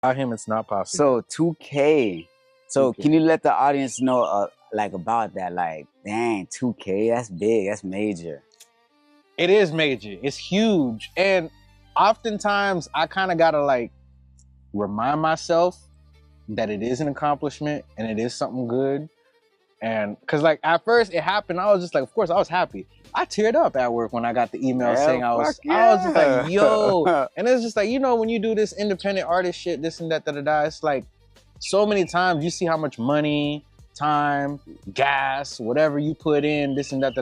Without him, it's not possible. So 2K. So 2K. can you let the audience know like about that? Like, dang, 2K, that's big, that's major. It is major. It's huge. And oftentimes I kind of gotta like remind myself that it is an accomplishment and it is something good. And cause like at first it happened, I was just like, of course I was happy. I teared up at work when I got the email saying I was just like, yo. And it's just like, you know, when you do this independent artist shit, this and that, it's like so many times you see how much money, time, gas, whatever you put in, this and that,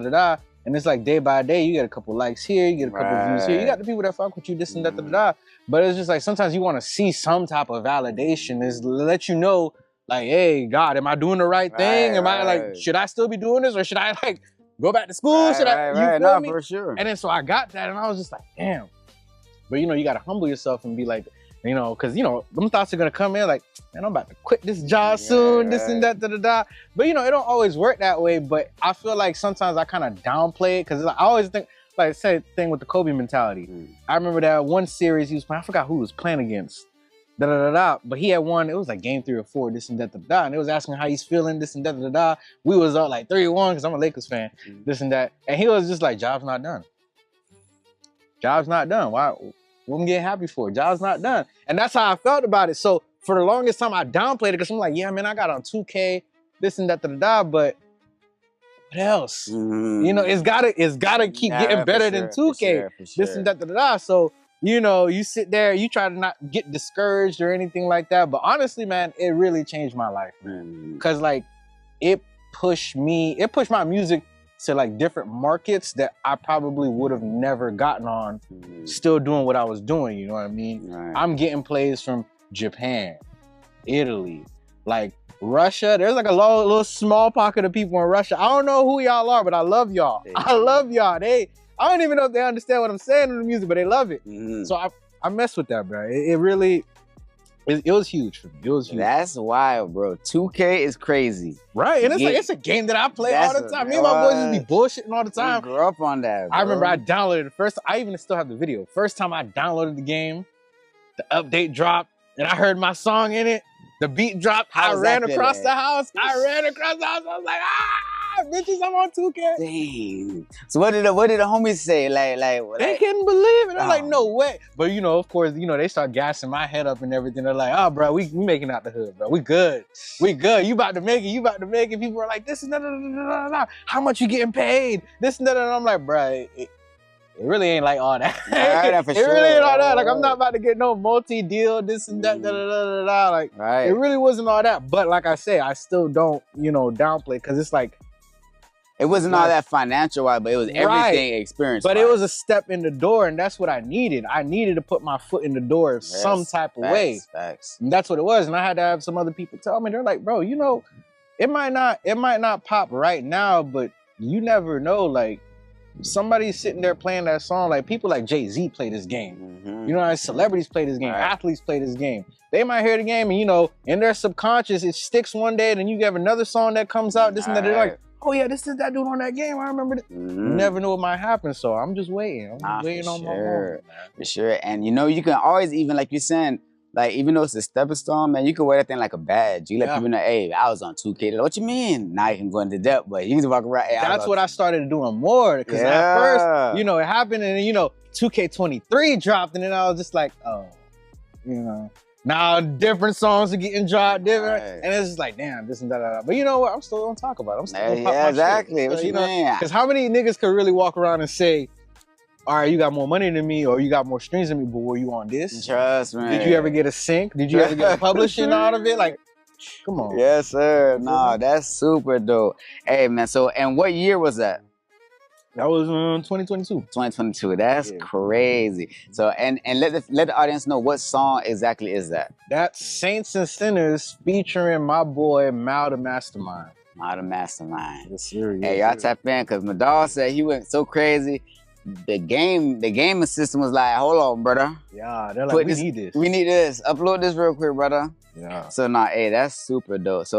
and it's like day by day, you get a couple likes here, you get a couple views here, you got the people that fuck with you, this and that, but it's just like sometimes you want to see some type of validation, is let you know, like, hey, God, am I doing the right thing? Am I like, should I still be doing this, or should I like go back to school? Should I? You feel me? For sure. And then so I got that, and I was just like, damn. But you know, you gotta humble yourself and be like, you know, because you know, them thoughts are gonna come in like, man, I'm about to quit this job soon, this and that, But you know, it don't always work that way. But I feel like sometimes I kind of downplay it because like, I always think, like, same thing with the Kobe mentality. I remember that one series he was playing, I forgot who he was playing against. But he had one, it was like game 3 or 4, this and that, and it was asking how he's feeling, this and that, We was up like 3-1 because I'm a Lakers fan, this and that. And he was just like, job's not done. Job's not done. Why? What I'm getting happy for? Job's not done. And that's how I felt about it. So for the longest time, I downplayed it because I'm like, yeah, man, I got on 2K, this and that, but what else? You know, it's gotta keep getting better than 2K, this and that, So, you know, you sit there, you try to not get discouraged or anything like that. But honestly, man, it really changed my life, man. Because like, it pushed my music to like different markets that I probably would have never gotten on still doing what I was doing, you know what I mean? I'm getting plays from Japan, Italy, like Russia. There's like a little small pocket of people in Russia. I don't know who y'all are, but I love y'all. I love y'all. I don't even know if they understand what I'm saying in the music, but they love it. So I mess with that, bro. It really, it was huge for me. It was huge. That's wild, bro. 2K is crazy. Right, and it's like, it's a game that I play all the time. Me and my boys just be bullshitting all the time. We grew up on that, bro. I remember I downloaded it first. I even still have the video. First time I downloaded the game, the update dropped, and I heard my song in it. The beat dropped. I ran across the house. I was like, bitches, I'm on 2K. Dang. So what did the homies say? Like they couldn't believe it. They're like, no way. But you know, of course, you know, they start gassing my head up and everything. They're like, oh, bro, we making out the hood, bro. We good. We good. You about to make it. You about to make it. People are like, this is how much you getting paid? This and that. And I'm like, bro, it really ain't like all that. It really ain't all that. Like, I'm not about to get no multi-deal, this and that, Like, it really wasn't all that. But like I say, I still don't, you know, downplay because it's like, it wasn't all that financial wise, but it was everything experience. But it was a step in the door, and that's what I needed. I needed to put my foot in the door some type of way. And that's what it was. And I had to have some other people tell me. They're like, bro, you know, it might not pop right now, but you never know. Like, somebody's sitting there playing that song. Like, people like Jay-Z play this game. You know, celebrities play this game. Athletes play this game. They might hear the game, and you know, in their subconscious, it sticks one day, and then you have another song that comes out, this and that. They're like, oh yeah, this is that dude on that game. I remember this. You never know what might happen, so I'm just waiting. I'm waiting on my moment, man. For sure. And you know, you can always, even like you're saying, like even though it's a stepping stone, man, you can wear that thing like a badge. You let people know, hey, I was on 2K. Like, what you mean? Now you can go into depth, but you can walk around. Hey, that's what I started doing more. Because at first, you know, it happened, and you know, 2K23 dropped, and then I was just like, oh, you know. Now different songs are getting dropped, different, and it's just like, damn, this and that. But you know what? I'm still gonna talk about it. I'm still gonna pop my exactly. shit. What you mean? Because how many niggas could really walk around and say, all right, you got more money than me, or you got more streams than me, but were you on this? Trust me. Did you ever get a sync? Did you ever get a publishing out of it? Like, come on. Yes, sir. No, that's super dope. Hey, man. So, and what year was that? That was 2022. 2022. That's crazy. So, and let the audience know, what song exactly is that? That's Saints and Sinners featuring my boy Mal the Mastermind. Mal the Mastermind. Yes, sir. Yes, hey, y'all tap in, because my dog said he went so crazy. The gaming system was like, hold on, brother. Yeah, they're like, we need this. We need this. Upload this real quick, brother. Yeah. So, nah, hey, that's super dope. So